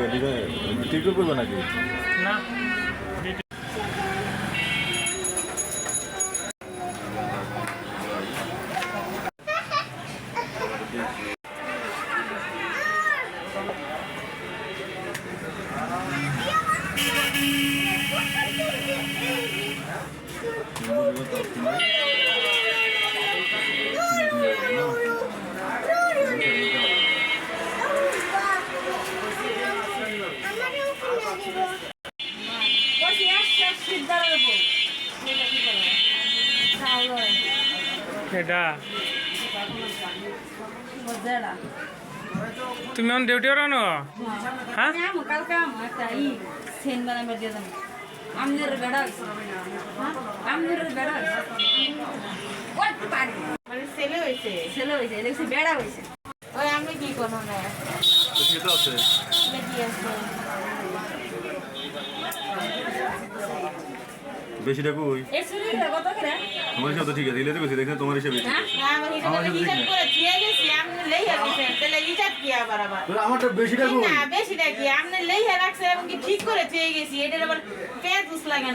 TikTok করবে নাকি? না এটা তুমি অন ডিউটি ওর আনো হ্যাঁ কালকে একটা সেন বানাবার দিয়ে দেন আমনের বেড়া আমনের বেড়া ওই পারি মানে ছেলে হয়েছে দেখছি বেড়া হয়েছে ওই আমি কি করবো না সেটা আছে কি আছে বেশিটা কই এই শরীরটা কত করে তোমার হিসাব তো ঠিক আছে, দিলে তো গেছি দেখে তোমার হিসাবে ঠিক আছে। না আমি হিসাব করে দিয়ে গেছি আপনি লেইয়া দিয়েছেন তাহলে হিসাব কি আবার আমারটা বেশিটা কই না বেশিটা কি আপনি লেইয়া রাখছেন এবং কি ঠিক করে দিয়ে গেছি এটার আবার পেঁয়াজ উস লাগান